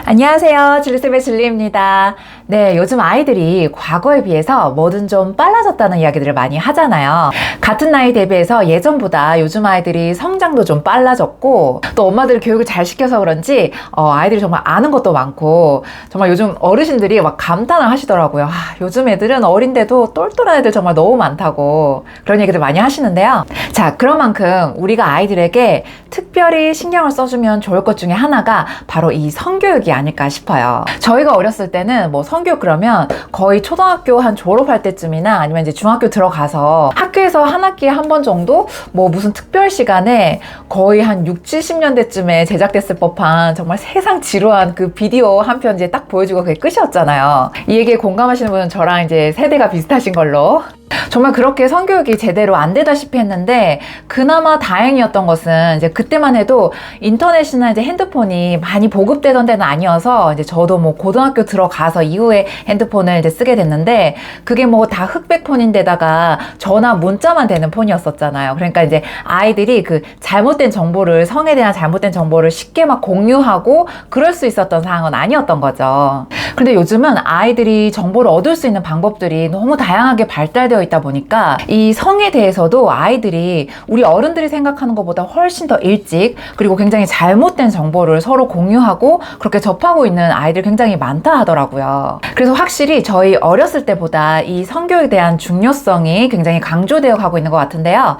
안녕하세요. 줄리쌤의 줄리입니다. 네, 요즘 아이들이 과거에 비해서 뭐든 좀 빨라졌다는 이야기들을 많이 하잖아요. 같은 나이 대비해서 예전보다 요즘 아이들이 성장도 좀 빨라졌고, 또 엄마들 교육을 잘 시켜서 그런지 아이들이 정말 아는 것도 많고, 정말 요즘 어르신들이 막 감탄을 하시더라고요. 요즘 애들은 어린데도 똘똘한 애들 정말 너무 많다고 그런 얘기들 많이 하시는데요. 자, 그런 만큼 우리가 아이들에게 특별히 신경을 써주면 좋을 것 중에 하나가 바로 이 성교육이 아닐까 싶어요. 저희가 어렸을 때는 뭐 성교육 그러면 거의 초등학교 한 졸업할 때쯤이나 아니면 이제 중학교 들어가서 학교에서 한 학기에 한 번 정도 뭐 무슨 특별 시간에 거의 한 6, 70년대쯤에 제작됐을 법한 정말 세상 지루한 그 비디오 한 편 이제 딱 보여주고 그게 끝이었잖아요. 이 얘기에 공감하시는 분은 저랑 이제 세대가 비슷하신 걸로. 정말 그렇게 성교육이 제대로 안 되다시피 했는데, 그나마 다행이었던 것은 이제 그때만 해도 인터넷이나 이제 핸드폰이 많이 보급되던 데는 아니어서, 이제 저도 뭐 고등학교 들어가서 이후에 핸드폰을 이제 쓰게 됐는데, 그게 뭐 다 흑백폰인데다가 전화 문자만 되는 폰이었었잖아요. 그러니까 이제 아이들이 그 잘못된 정보를, 성에 대한 잘못된 정보를 쉽게 막 공유하고 그럴 수 있었던 상황은 아니었던 거죠. 근데 요즘은 아이들이 정보를 얻을 수 있는 방법들이 너무 다양하게 발달되어 있다 보니까 이 성에 대해서도 아이들이 우리 어른들이 생각하는 것보다 훨씬 더 일찍, 그리고 굉장히 잘못된 정보를 서로 공유하고 그렇게 접하고 있는 아이들 굉장히 많다 하더라고요. 그래서 확실히 저희 어렸을 때보다 이 성교육에 대한 중요성이 굉장히 강조되어 가고 있는 것 같은데요.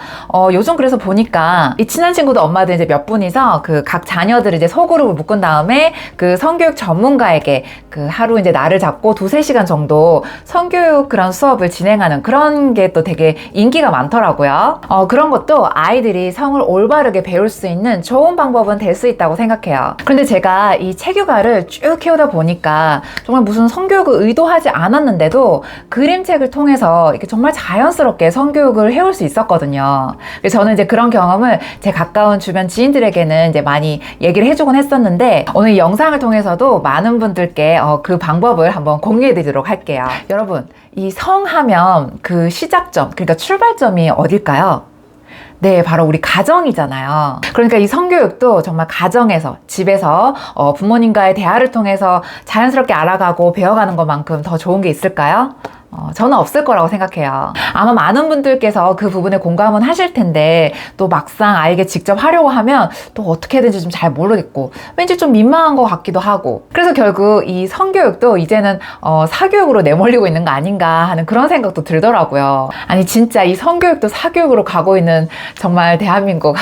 요즘 그래서 보니까 이 친한 친구도 엄마들 이제 몇 분이서 그 각 자녀들을 이제 소그룹을 묶은 다음에 그 성교육 전문가에게 그 하루 이제 날을 잡고 2-3시간 정도 성교육 그런 수업을 진행하는 그런 게 또 되게 인기가 많더라고요. 그런 것도 아이들이 성을 올바르게 배울 수 있는 좋은 방법은 될 수 있다고 생각해요. 그런데 제가 이 체육화를 쭉 키우다 보니까 정말 무슨 성교육을 의도하지 않았는데도 그림책을 통해서 이렇게 정말 자연스럽게 성교육을 해올 수 있었거든요. 그래서 저는 이제 그런 경험을 제 가까운 주변 지인들에게는 이제 많이 얘기를 해주곤 했었는데, 오늘 이 영상을 통해서도 많은 분들께 그 방법을 한번 공유해 드리도록 할게요. 여러분, 이 성하면 그 시작점, 그러니까 출발점이 어딜까요? 네, 바로 우리 가정이잖아요. 그러니까 이 성교육도 정말 가정에서, 집에서 부모님과의 대화를 통해서 자연스럽게 알아가고 배워가는 것만큼 더 좋은 게 있을까요? 저는 없을 거라고 생각해요. 아마 많은 분들께서 그 부분에 공감은 하실 텐데, 또 막상 아이에게 직접 하려고 하면 또 어떻게 해야 되는지 좀 잘 모르겠고 왠지 좀 민망한 것 같기도 하고, 그래서 결국 이 성교육도 이제는 사교육으로 내몰리고 있는 거 아닌가 하는 그런 생각도 들더라고요. 아니 진짜 이 성교육도 사교육으로 가고 있는 정말 대한민국,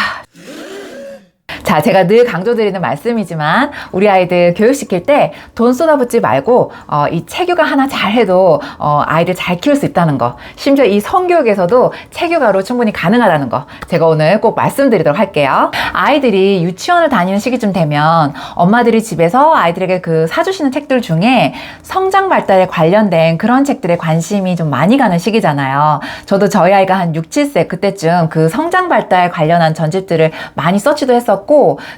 자, 제가 늘 강조드리는 말씀이지만 우리 아이들 교육시킬 때 돈 쏟아붓지 말고 이 체육화 하나 잘해도 아이들 잘 키울 수 있다는 거, 심지어 이 성교육에서도 체육화로 충분히 가능하다는 거 제가 오늘 꼭 말씀드리도록 할게요. 아이들이 유치원을 다니는 시기쯤 되면 엄마들이 집에서 아이들에게 그 사주시는 책들 중에 성장 발달에 관련된 그런 책들에 관심이 좀 많이 가는 시기잖아요. 저도 저희 아이가 한 6, 7세 그때쯤 그 성장 발달 관련한 전집들을 많이 서치도 했었고,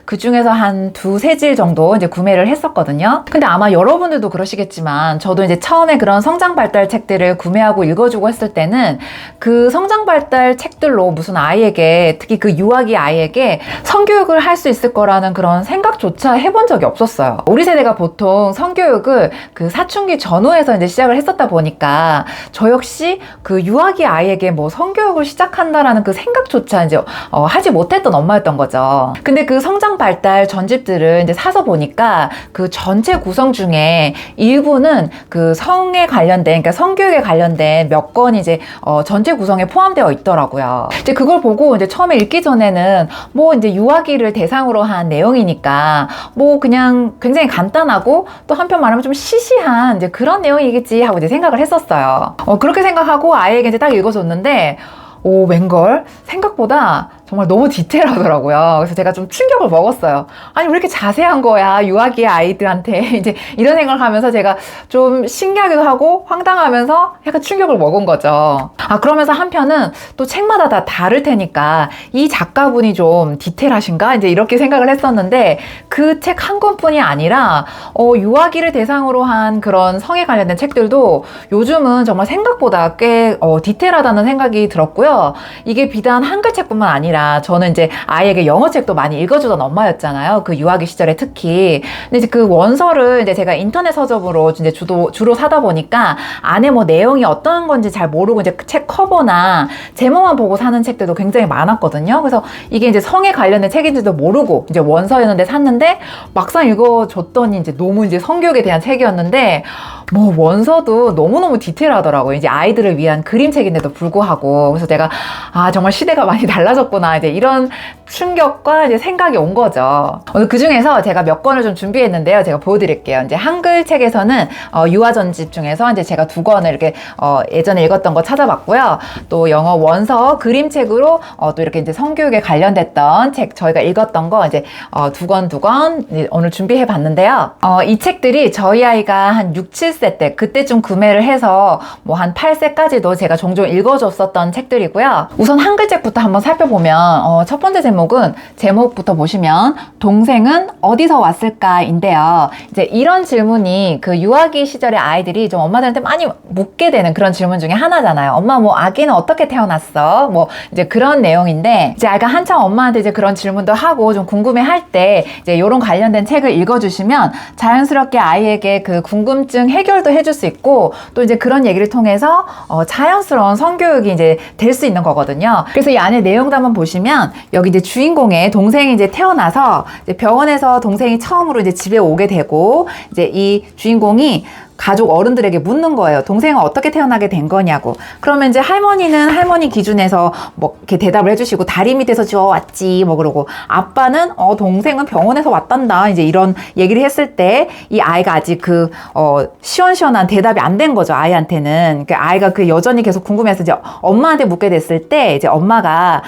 그 중에서 한 2-3질 정도 이제 구매를 했었거든요. 근데 아마 여러분들도 그러시겠지만, 저도 이제 처음에 그런 성장 발달 책들을 구매하고 읽어주고 했을 때는 그 성장 발달 책들로 무슨 아이에게, 특히 그 유아기 아이에게 성교육을 할 수 있을 거라는 그런 생각조차 해본 적이 없었어요. 우리 세대가 보통 성교육을 그 사춘기 전후에서 이제 시작을 했었다 보니까 저 역시 그 유아기 아이에게 뭐 성교육을 시작한다라는 그 생각조차 이제 하지 못했던 엄마였던 거죠. 근데 그 성장 발달 전집들을 이제 사서 보니까 그 전체 구성 중에 일부는 그 성에 관련된, 그러니까 성교육에 관련된 몇 권이 이제 전체 구성에 포함되어 있더라고요. 이제 그걸 보고 이제 처음에 읽기 전에는 뭐 이제 유아기를 대상으로 한 내용이니까 뭐 그냥 굉장히 간단하고 또 한편 말하면 좀 시시한 이제 그런 내용이겠지 하고 이제 생각을 했었어요. 그렇게 생각하고 아이에게 이제 딱 읽어줬는데, 웬걸? 생각보다 정말 너무 디테일하더라고요. 그래서 제가 좀 충격을 먹었어요. 아니, 왜 이렇게 자세한 거야, 유아기 아이들한테. 이제 이런 생각을 하면서 제가 좀 신기하기도 하고 황당하면서 약간 충격을 먹은 거죠. 그러면서 한편은 또 책마다 다 다를 테니까 이 작가분이 좀 디테일하신가? 이제 이렇게 생각을 했었는데, 그 책 한 권뿐이 아니라 유아기를 대상으로 한 그런 성에 관련된 책들도 요즘은 정말 생각보다 꽤 디테일하다는 생각이 들었고요. 이게 비단 한글책뿐만 아니라 아니라 저는 이제 아이에게 영어책도 많이 읽어주던 엄마였잖아요. 그 유아기 시절에 특히. 근데 이제 그 원서를 이제 제가 인터넷 서적으로 이제 주로 사다 보니까 안에 뭐 내용이 어떤 건지 잘 모르고 이제 책 커버나 제목만 보고 사는 책들도 굉장히 많았거든요. 그래서 이게 이제 성에 관련된 책인지도 모르고 이제 원서였는데 샀는데 막상 읽어줬더니 이제 너무 이제 성교육에 대한 책이었는데 뭐 원서도 너무너무 디테일하더라고요. 이제 아이들을 위한 그림책인데도 불구하고. 그래서 내가 정말 시대가 많이 달라졌구나. 이제 이런 충격과 이제 생각이 온 거죠. 오늘 그 중에서 제가 몇 권을 좀 준비했는데요. 제가 보여드릴게요. 이제 한글 책에서는 유아 전집 중에서 이제 제가 2권을 이렇게 예전에 읽었던 거 찾아봤고요. 또 영어 원서 그림책으로 또 이렇게 이제 성교육에 관련됐던 책 저희가 읽었던 거 이제 2권 오늘 준비해 봤는데요. 이 책들이 저희 아이가 한 6, 7세 때 그때쯤 구매를 해서 뭐 한 8세까지도 제가 종종 읽어줬었던 책들이고요. 우선 한글책부터 한번 살펴보면 첫 번째 제목부터 보시면 동생은 어디서 왔을까인데요. 이제 이런 질문이 그 유아기 시절의 아이들이 좀 엄마들한테 많이 묻게 되는 그런 질문 중에 하나잖아요. 엄마 뭐 아기는 어떻게 태어났어? 뭐 이제 그런 내용인데 이제 아이가 한참 엄마한테 이제 그런 질문도 하고 좀 궁금해할 때 이제 이런 관련된 책을 읽어주시면 자연스럽게 아이에게 그 궁금증 해결도 해줄 수 있고 또 이제 그런 얘기를 통해서 자연스러운 성교육이 이제 될 수 있는 거거든요. 그래서 이 안에 내용도 한번 보시면 여기 이제 주인공의 동생이 이제 태어나서 이제 병원에서 동생이 처음으로 이제 집에 오게 되고 이제 이 주인공이 가족 어른들에게 묻는 거예요. 동생은 어떻게 태어나게 된 거냐고. 그러면 이제 할머니는 할머니 기준에서 뭐 이렇게 대답을 해주시고 다리 밑에서 지어왔지 뭐 그러고 아빠는 동생은 병원에서 왔단다 이제 이런 얘기를 했을 때 이 아이가 아직 그 시원시원한 대답이 안 된 거죠. 아이한테는. 그러니까 아이가 그 여전히 계속 궁금해서 이제 엄마한테 묻게 됐을 때 이제 엄마가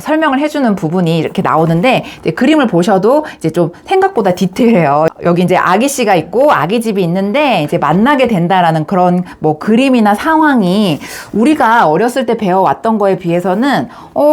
설명을 해주는 부분이 이렇게 나오는데 이제 그림을 보셔도 이제 좀 생각보다 디테일해요. 여기 이제 아기 씨가 있고 아기 집이 있는데 이제 만나게 된다라는 그런 뭐 그림이나 상황이 우리가 어렸을 때 배워왔던 거에 비해서는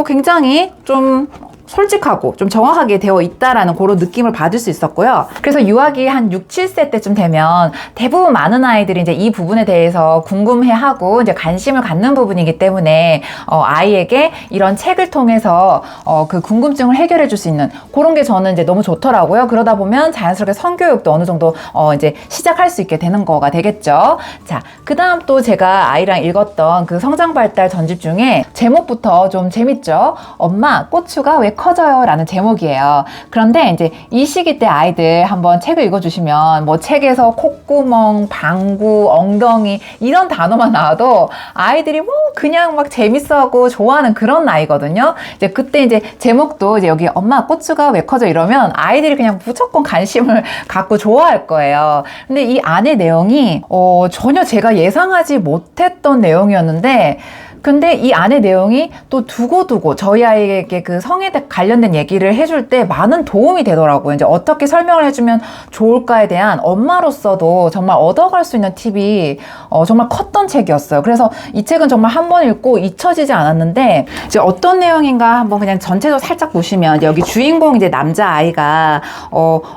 굉장히 좀 솔직하고 좀 정확하게 되어 있다라는 그런 느낌을 받을 수 있었고요. 그래서 유아기 한 6, 7세 때쯤 되면 대부분 많은 아이들이 이제 이 부분에 대해서 궁금해하고 이제 관심을 갖는 부분이기 때문에 아이에게 이런 책을 통해서 그 궁금증을 해결해 줄 수 있는 그런 게 저는 이제 너무 좋더라고요. 그러다 보면 자연스럽게 성교육도 어느 정도 이제 시작할 수 있게 되는 거가 되겠죠. 자, 그 다음 또 제가 아이랑 읽었던 그 성장발달 전집 중에 제목부터 좀 재밌죠. 엄마, 고추가 왜 커져요? 라는 제목이에요. 그런데 이제 이 시기 때 아이들 한번 책을 읽어주시면 뭐 책에서 콧구멍, 방구, 엉덩이 이런 단어만 나와도 아이들이 뭐 그냥 막 재밌어하고 좋아하는 그런 나이거든요. 이제 그때 이제 제목도 이제 여기 엄마 고추가 왜 커져 이러면 아이들이 그냥 무조건 관심을 갖고 좋아할 거예요. 근데 이 안의 내용이 전혀 제가 예상하지 못했던 내용이었는데 근데 이 안의 내용이 또 두고두고 저희 아이에게 그 성에 관련된 얘기를 해줄 때 많은 도움이 되더라고요. 이제 어떻게 설명을 해주면 좋을까에 대한 엄마로서도 정말 얻어갈 수 있는 팁이 정말 컸던 책이었어요. 그래서 이 책은 정말 한 번 읽고 잊혀지지 않았는데 이제 어떤 내용인가 한번 그냥 전체적으로 살짝 보시면 이제 여기 주인공 이제 남자아이가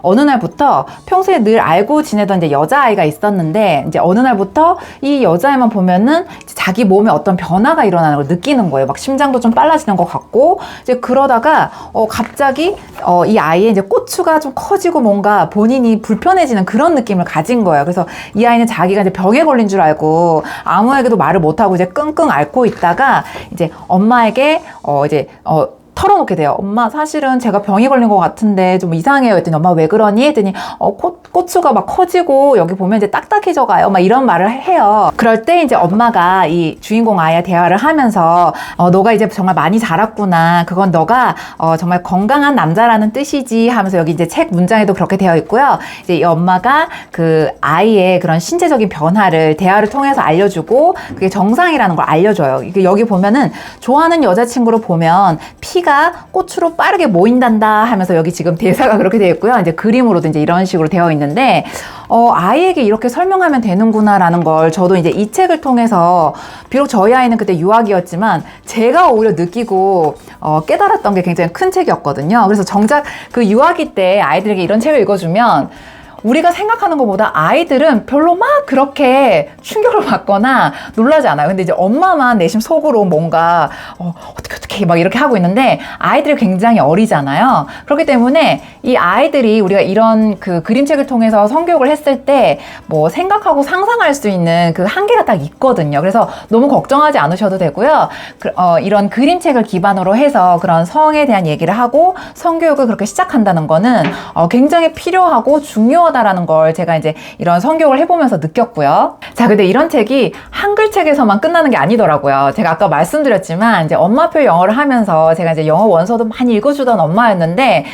어느 날부터 평소에 늘 알고 지내던 이제 여자아이가 있었는데 이제 어느 날부터 이 여자아이만 보면은 자기 몸에 어떤 변화가 일어나는 걸 느끼는 거예요. 막 심장도 좀 빨라지는 것 같고 이제 그러다가 갑자기 이 아이의 이제 고추가 좀 커지고 뭔가 본인이 불편해지는 그런 느낌을 가진 거예요. 그래서 이 아이는 자기가 이제 병에 걸린 줄 알고 아무에게도 말을 못하고 이제 끙끙 앓고 있다가 이제 엄마에게 털어놓게 돼요. 엄마 사실은 제가 병이 걸린 것 같은데 좀 이상해요. 했더니 엄마 왜 그러니? 했더니 고추가 막 커지고 여기 보면 이제 딱딱해져 가요. 막 이런 말을 해요. 그럴 때 이제 엄마가 이 주인공 아이와 대화를 하면서 너가 이제 정말 많이 자랐구나. 그건 너가 정말 건강한 남자라는 뜻이지 하면서 여기 이제 책 문장에도 그렇게 되어 있고요. 이제 이 엄마가 그 아이의 그런 신체적인 변화를 대화를 통해서 알려주고 그게 정상이라는 걸 알려줘요. 여기 보면은 좋아하는 여자친구로 보면 피가 꽃으로 빠르게 모인단다 하면서 여기 지금 대사가 그렇게 되어 있고요. 이제 그림으로도 이제 이런 식으로 되어 있는데, 아이에게 이렇게 설명하면 되는구나라는 걸 저도 이제 이 책을 통해서 비록 저희 아이는 그때 유아기였지만 제가 오히려 느끼고 깨달았던 게 굉장히 큰 책이었거든요. 그래서 정작 그 유아기 때 아이들에게 이런 책을 읽어주면 우리가 생각하는 것보다 아이들은 별로 막 그렇게 충격을 받거나 놀라지 않아요. 근데 이제 엄마만 내심 속으로 뭔가 어떻게 막 이렇게 하고 있는데 아이들이 굉장히 어리잖아요. 그렇기 때문에 이 아이들이 우리가 이런 그 그림책을 통해서 성교육을 했을 때 뭐 생각하고 상상할 수 있는 그 한계가 딱 있거든요. 그래서 너무 걱정하지 않으셔도 되고요. 이런 그림책을 기반으로 해서 그런 성에 대한 얘기를 하고 성교육을 그렇게 시작한다는 거는 굉장히 필요하고 중요하다라는 걸 제가 이제 이런 성교육을 해보면서 느꼈고요. 자, 근데 이런 책이 한글 책에서만 끝나는 게 아니더라고요. 제가 아까 말씀드렸지만 이제 엄마표 영어를 하면서 제가 이제 영어 원서도 많이 읽어주던 엄마였는데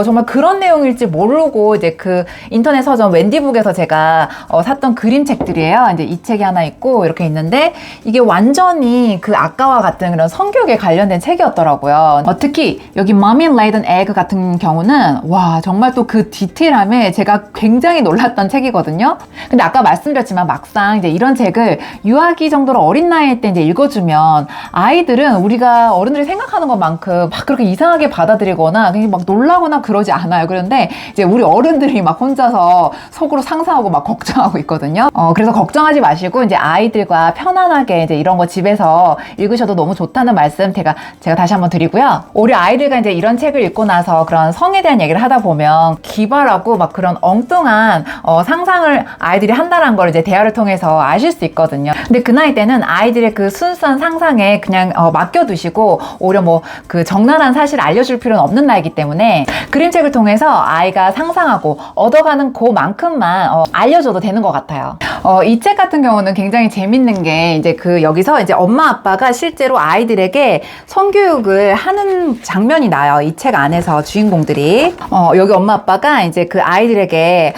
정말 그런 내용일지 모르고 이제 그 인터넷 서점 웬디북에서 제가 샀던 그림책들이에요. 이제 이 책이 하나 있고 이렇게 있는데 이게 완전히 그 아까와 같은 그런 성교육에 관련된 책이었더라고요. 특히 여기 Mommy Laid an Egg 같은 경우는 와 정말 또 그 디테일함에 제가 굉장히 놀랐던 책이거든요. 근데 아까 말씀드렸지만 막상 이제 이런 책을 유아기 정도로 어린 나이일 때 이제 읽어주면 아이들은 우리가 어른들이 생각하는 것만큼 막 그렇게 이상하게 받아들이거나 그냥 막 놀라거나 그러지 않아요. 그런데 이제 우리 어른들이 막 혼자서 속으로 상상하고 막 걱정하고 있거든요. 그래서 걱정하지 마시고 이제 아이들과 편안하게 이제 이런 거 집에서 읽으셔도 너무 좋다는 말씀 제가 다시 한번 드리고요. 우리 아이들과 이제 이런 책을 읽고 나서 그런 성에 대한 얘기를 하다 보면 기발하고 막 그런 엉뚱한 상상을 아이들이 한다는 걸 이제 대화를 통해서 아실 수 있거든요. 근데 그 나이 때는 아이들의 그 순수한 상상에 그냥 맡겨두시고 오히려 뭐 그 적나라한 사실을 알려줄 필요는 없는 나이기 때문에 그림책을 통해서 아이가 상상하고 얻어가는 그만큼만 알려줘도 되는 것 같아요. 이 책 같은 경우는 굉장히 재밌는 게 이제 여기서 이제 엄마 아빠가 실제로 아이들에게 성교육을 하는 장면이 나요. 이 책 안에서 주인공들이 여기 엄마 아빠가 이제 그 아이들에게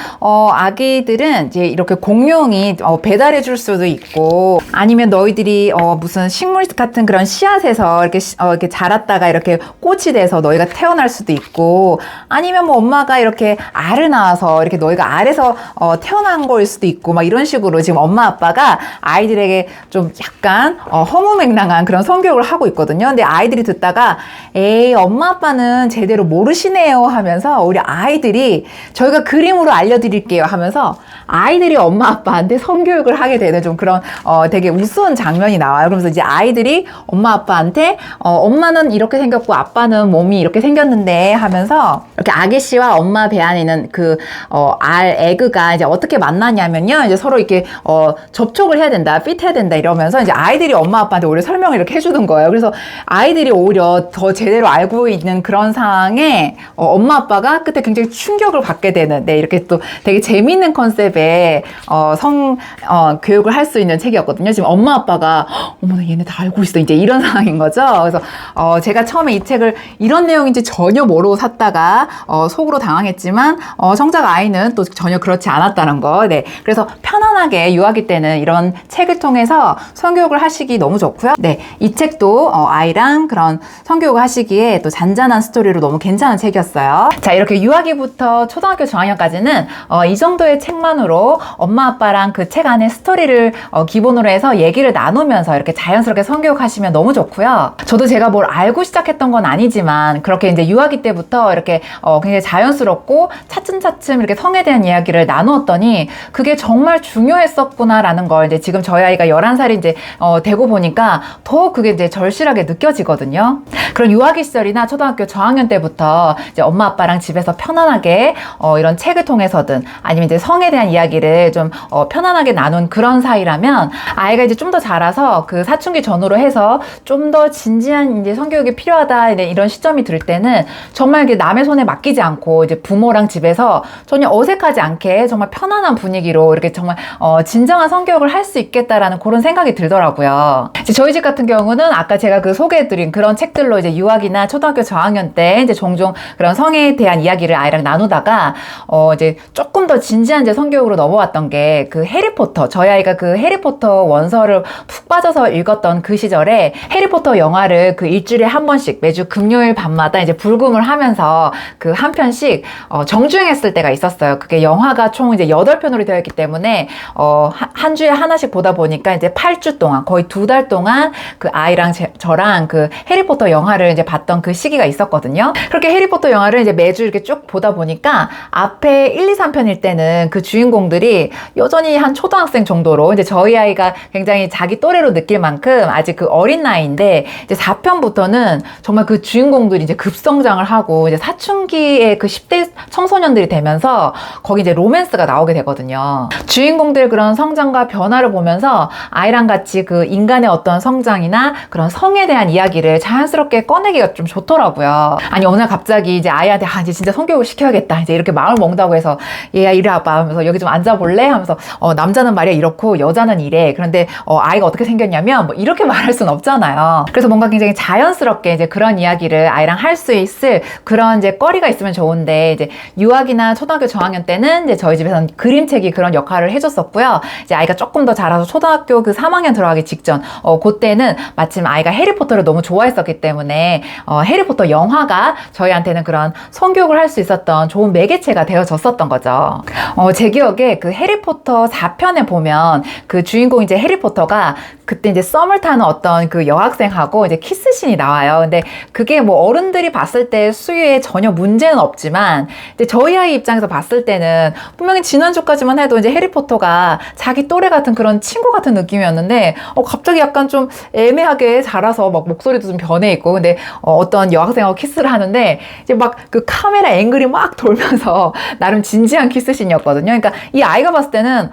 아기들은 이제 이렇게 공룡이 배달해 줄 수도 있고 아니면 너희들이 무슨 식물 같은 그런 씨앗에서 이렇게 자랐다가 이렇게 꽃이 돼서 너희가 태어날 수도 있고 아니면 뭐 엄마가 이렇게 알을 낳아서 이렇게 너희가 알에서 태어난 거일 수도 있고 막 이런 식으로 지금 엄마 아빠가 아이들에게 좀 약간 허무맹랑한 그런 성교육을 하고 있거든요. 근데 아이들이 듣다가 에이 엄마 아빠는 제대로 모르시네요 하면서 우리 아이들이 저희가 그림으로 알려드릴게요 하면서 아이들이 엄마 아빠한테 성교육을 하게 되는 좀 그런 되게 우스운 장면이 나와요. 그러면서 이제 아이들이 엄마 아빠한테 엄마는 이렇게 생겼고 아빠는 몸이 이렇게 생겼는데 하면서 이렇게 아기 씨와 엄마 배 안에 있는 에그가 이제 어떻게 만나냐면요. 이제 서로 이렇게 접촉을 해야 된다, 핏해야 된다 이러면서 이제 아이들이 엄마 아빠한테 오히려 설명을 이렇게 해주는 거예요. 그래서 아이들이 오히려 더 제대로 알고 있는 그런 상황에 엄마 아빠가 그때 굉장히 충격을 받게 되는 이렇게 또 되게 재미있는 컨셉의 교육을 할 수 있는 책이었거든요. 지금 엄마 아빠가 어머나 얘네 다 알고 있어 이제 이런 상황인 거죠. 그래서 제가 처음에 이 책을 이런 내용인지 전혀 모르고 샀다가 속으로 당황했지만 정작 아이는 또 전혀 그렇지 않았다는 거. 네, 그래서 편안하게 유아기 때는 이런 책을 통해서 성교육을 하시기 너무 좋고요. 네, 이 책도 아이랑 그런 성교육을 하시기에 또 잔잔한 스토리로 너무 괜찮은 책이었어요. 자, 이렇게 유아기부터 초등학교 저학년까지는 이 정도의 책만으로 엄마 아빠랑 그 책 안에 스토리를 기본으로 해서 얘기를 나누면서 이렇게 자연스럽게 성교육하시면 너무 좋고요. 저도 제가 뭘 알고 시작했던 건 아니지만 그렇게 이제 유아기 때부터 이렇게 굉장히 자연스럽고 차츰차츰 이렇게 성에 대한 이야기를 나누었더니 그게 정말 중요했었구나라는 걸 이제 지금 저희 아이가 11살이 이제 되고 보니까 더 그게 이제 절실하게 느껴지거든요. 그런 유아기 시절이나 초등학교 저학년 때부터 이제 엄마 아빠랑 집에서 편안하게 이런 책을 통해서든 아니면 이제 성에 대한 이야기를 좀 편안하게 나눈 그런 사이라면 아이가 이제 좀 더 자라서 그 사춘기 전후로 해서 좀 더 진지한 이제 성교육이 필요하다 이런 시점이 들 때는 정말 이게 남의 손에 맡기지 않고 이제 부모랑 집에서 전혀 어색하지 않게 정말 편안한 분위기로 이렇게 정말 진정한 성교육을 할 수 있겠다라는 그런 생각이 들더라고요. 이제 저희 집 같은 경우는 아까 제가 그 소개해드린 그런 책들로 이제 유학이나 초등학교 저학년 때 이제 종종 그런 성에 대한 이야기를 아이랑 나누다가 이제 조금 더 진지한 이제 성교육으로 넘어왔던 게 그 해리포터, 저희 아이가 그 해리포터 원서를 푹 빠져서 읽었던 그 시절에 해리포터 영화를 그 일주일에 한 번씩 매주 금요일 밤마다 이제 불금을 하면서 그 한 편씩 정주행했을 때가 있었어요. 그게 영화가 총 이제 8편으로 되어 있기 때문에 한 주에 하나씩 보다 보니까 이제 8주 동안 거의 2달 동안 그 아이랑 저랑 그 해리포터 영화를 이제 봤던 그 시기가 있었거든요. 그렇게 해리포터 영화를 이제 매주 이렇게 쭉 보다 보니까 앞에 1, 2, 3편일 때는 그 주인공들이 여전히 한 초등학생 정도로 이제 저희 아이가 굉장히 자기 또래로 느낄 만큼 아직 그 어린 나이인데 이제 4편부터는 정말 그 주인공들이 이제 급성장을 하고 이제 사춘기의 그 10대 청소년들이 되면서 거기 이제 로맨스가 나오게 되거든요. 주인공들 그런 성장과 변화를 보면서 아이랑 같이 그 인간의 어떤 성장이나 그런 성에 대한 이야기를 자연스럽게 꺼내기가 좀 좋더라고요. 아니 어느 날 갑자기 이제 아이한테 이제 진짜 성교육을 시켜야겠다 이제 이렇게 마음을 먹는다고 해서 얘야 이리 와봐 하면서 여기 좀 앉아볼래 하면서 남자는 말이야 이렇고 여자는 이래. 그런데 아이가 어떻게 생겼냐면 뭐 이렇게 말할 순 없잖아요. 그래서 뭔가 굉장히 자연스럽게 이제 그런 이야기를 아이랑 할 수 있을 그런 이제 거리가 있으면 좋은데 이제 유아기나 초등학교 저학년 때는 이제 저희 집에서는 그림책이 그런 역할을 해줬었고요. 이제 아이가 조금 더 자라서 초등학교 그 3학년 들어가기 직전 그때는 마침 아이가 해리포터를 너무 좋아했었기 때문에 해리포터 영화가 저희한테는 그런 성교육을 할 수 있었던 좋은 매개체가 되어졌었던 거죠. 제 기억에 그 해리포터 4편에 보면 그 주인공 이제 해리포터가 그때 이제 썸을 타는 어떤 그 여학생하고 이제 키스씬이 나와요. 근데 그게 뭐 어른들이 봤을 때 수위에 전혀 문제는 없지만 이제 저희 아이 입장에서 봤을 때는 분명히 지난주까지만 해도 이제 해리포터가 자기 또래 같은 그런 친구 같은 느낌이었는데 갑자기 약간 좀 애매하게 자라서 막 목소리도 좀 변해 있고 근데 어떤 여학생하고 키스를 하는데 이제 막 그 카메라 앵글이 막 돌면서 나름 진지한 키스씬이었거든요. 그러니까 이 아이가 봤을 때는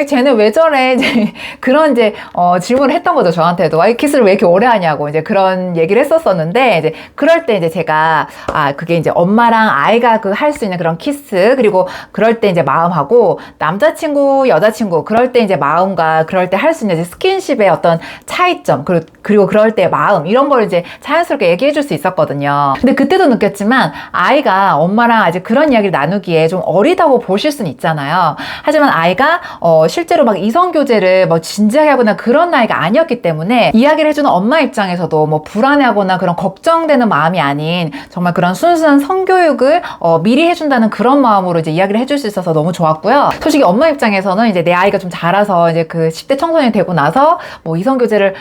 쟤는 왜 저래 이제 그런 이제 질문을 했던 거죠. 저한테도 키스를 왜 이렇게 오래 하냐고 이제 그런 얘기를 했었었는데 이제 그럴 때 이제 제가 그게 이제 엄마랑 아이가 그 할 수 있는 그런 키스 그리고 그럴 때 이제 마음하고 남자친구 여자친구 그럴 때 이제 마음과 그럴 때 할 수 있는 이제 스킨십의 어떤 차이점 그리고 그럴 때 마음 이런 걸 이제 자연스럽게 얘기해 줄 수 있었거든요. 근데 그때도 느꼈지만 아이가 엄마랑 아직 그런 이야기를 나누기에 좀 어리다고 보실 수는 있잖아요. 하지만 아이가 실제로 막 이성교제를 뭐 진지하게 하거나 그런 나이가 아니었기 때문에 이야기를 해주는 엄마 입장에서도 뭐 불안해하거나 그런 걱정되는 마음이 아닌 정말 그런 순수한 성교육을 미리 해준다는 그런 마음으로 이제 이야기를 해줄 수 있어서 너무 좋았고요. 솔직히 엄마 입장에서는 이제 내 아이가 좀 자라서 이제 그 10대 청소년이 되고 나서 뭐 이성교제를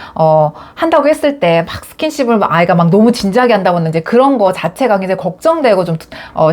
한다고 했을 때 막 스킨십을 아이가 막 너무 진지하게 한다고는 이제 그런 거 자체가 굉장히 걱정되고 좀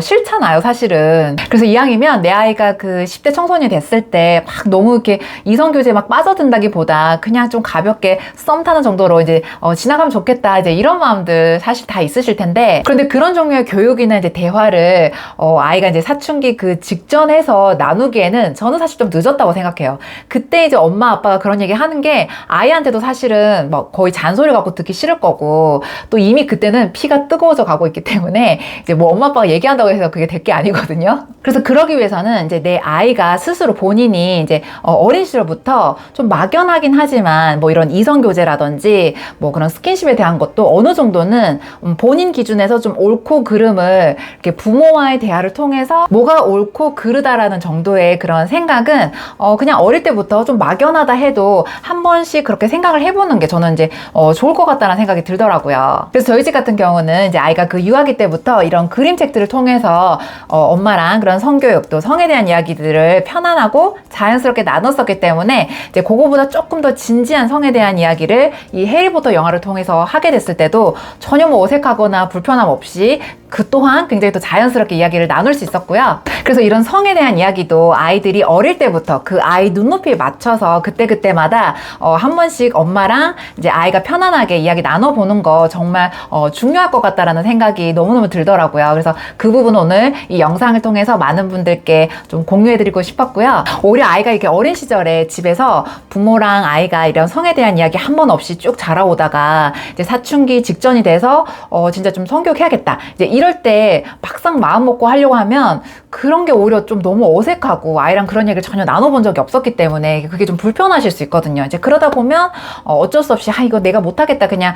싫잖아요, 사실은. 그래서 이왕이면 내 아이가 그 10대 청소년이 됐을 때 막 너무 이렇게 이성교제에 막 빠져든다기보다 그냥 좀 가볍게 썸 타는 정도로 이제 지나가면 좋겠다 이제 이런 마음들 사실 다 있으실 텐데 그런데 그런 종류의 교육이나 이제 대화를 아이가 이제 사춘기 그 직전에서 나누기에는 저는 사실 좀 늦었다고 생각해요. 그때 이제 엄마 아빠가 그런 얘기 하는 게 아이한테도 사실은 뭐 거의 잔소리 갖고 듣기 싫을 거고 또 이미 그때는 피가 뜨거워져 가고 있기 때문에 이제 뭐 엄마 아빠가 얘기한다고 해서 그게 될 게 아니거든요. 그래서 그러기 위해서는 이제 내 아이가 스스로 본인이 이제 어린 시절부터 좀 막연하긴 하지만 뭐 이런 이성교제라든지 뭐 그런 스킨십에 대한 것도 어느 정도는 본인 기준에서 좀 옳고 그름을 이렇게 부모와의 대화를 통해서 뭐가 옳고 그르다라는 정도의 그런 생각은 그냥 어릴 때부터 좀 막연하다 해도 한 번씩 그렇게 생각을 해보는 게 저는 이제 좋을 것 같다는 생각이 들더라고요. 그래서 저희 집 같은 경우는 이제 아이가 그 유아기 때부터 이런 그림책들을 통해서 엄마랑 그런 성교육 또 성에 대한 이야기들을 편안하고 자연스럽게 나눴었기 때문에 이제 그거보다 조금 더 진지한 성에 대한 이야기를 이 해리포터 영화를 통해서 하게 됐을 때도 전혀 뭐 어색하거나 불편함 없이 그 또한 굉장히 또 자연스럽게 이야기를 나눌 수 있었고요. 그래서 이런 성에 대한 이야기도 아이들이 어릴 때부터 그 아이 눈높이에 맞춰서 그때그때마다 한 번씩 엄마랑 이제 아이가 편안하게 이야기 나눠보는 거 정말 중요할 것 같다라는 생각이 너무너무 들더라고요. 그래서 그 부분 오늘 이 영상을 통해서 많은 분들께 좀 공유해드리고 싶었고요. 오히려 아이가 이렇게 어린 시절에 집에서 부모랑 아이가 이런 성에 대한 이야기 한 번 없이 쭉 자라오다가 이제 사춘기 직전이 돼서 진짜 좀 성교육해야겠다. 이제 이럴 때 막상 마음 먹고 하려고 하면 그런 게 오히려 좀 너무 어색하고 아이랑 그런 얘기를 전혀 나눠본 적이 없었기 때문에 그게 좀 불편하실 수 있거든요. 이제 그러다 보면 어쩔 수 없이 이거 그거 내가 못하겠다. 그냥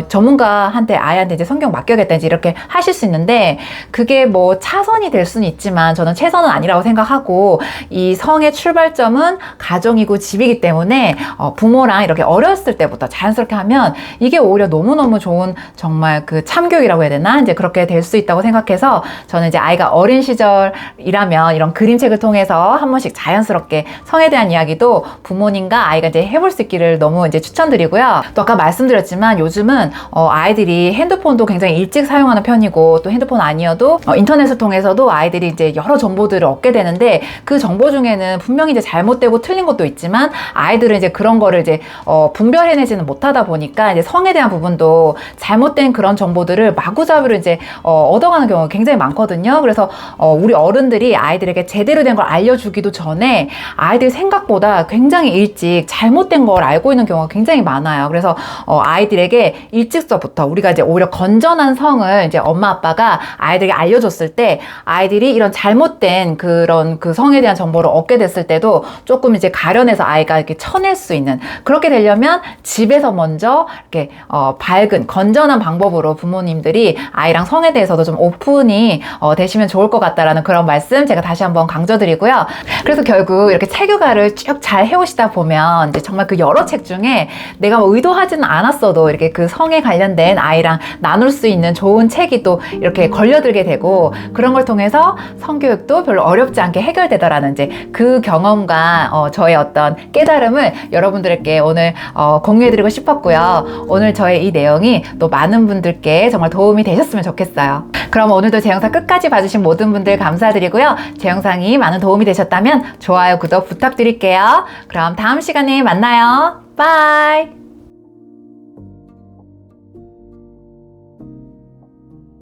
전문가한테 아이한테 이제 성경 맡겨야겠다. 이제 이렇게 하실 수 있는데 그게 뭐 차선이 될 수는 있지만 저는 최선은 아니라고 생각하고 이 성의 출발점은 가정이고 집이기 때문에 부모랑 이렇게 어렸을 때부터 자연스럽게 하면 이게 오히려 너무너무 좋은 정말 그 참교육이라고 해야 되나? 이제 그렇게 될 수 있다고 생각해서 저는 이제 아이가 어린 시절이라면 이런 그림책을 통해서 한 번씩 자연스럽게 성에 대한 이야기도 부모님과 아이가 이제 해볼 수 있기를 너무 이제 추천드리고요. 또 아까 말씀드렸지만 요즘은 아이들이 핸드폰도 굉장히 일찍 사용하는 편이고 또 핸드폰 아니어도 인터넷을 통해서도 아이들이 이제 여러 정보들을 얻게 되는데 그 정보 중에는 분명히 이제 잘못되고 틀린 것도 있지만 아이들은 이제 그런 거를 이제 분별해내지는 못하다 보니까 이제 성에 대한 부분도 잘못된 그런 정보들을 마구잡이로 이제 얻어가는 경우가 굉장히 많거든요. 그래서 우리 어른들이 아이들에게 제대로 된 걸 알려주기도 전에 아이들이 생각보다 굉장히 일찍 잘못된 걸 알고 있는 경우가 굉장히 많아요. 그래서 아이들에게 일찍서부터 우리가 이제 오히려 건전한 성을 이제 엄마 아빠가 아이들에게 알려줬을 때 아이들이 이런 잘못된 그런 그 성에 대한 정보를 얻게 됐을 때도 조금 이제 가려내서 아이가 이렇게 쳐낼 수 있는 그렇게 되려면 집에서 먼저 이렇게 밝은 건전한 방법으로 부모님들이 아이랑 성에 대해서도 좀 오픈이 되시면 좋을 것 같다라는 그런 말씀 제가 다시 한번 강조드리고요. 그래서 결국 이렇게 체교과를 쭉 잘 해오시다 보면 이제 정말 그 여러 책 중에 내가 뭐 의도하지는 않았어도 이렇게 그 성에 관련된 아이랑 나눌 수 있는 좋은 책이 또 이렇게 걸려들게 되고 그런 걸 통해서 성교육도 별로 어렵지 않게 해결되더라는 이제 그 경험과 저의 어떤 깨달음을 여러분들께 오늘 공유해드리고 싶었고요. 오늘 저의 이 내용이 또 많은 분들께 정말 도움이 되셨으면 좋겠어요. 그럼 오늘도 제 영상 끝까지 봐주신 모든 분들 감사드리고요. 제 영상이 많은 도움이 되셨다면 좋아요, 구독 부탁드릴게요. 그럼 다음 시간에 만나요. 바이.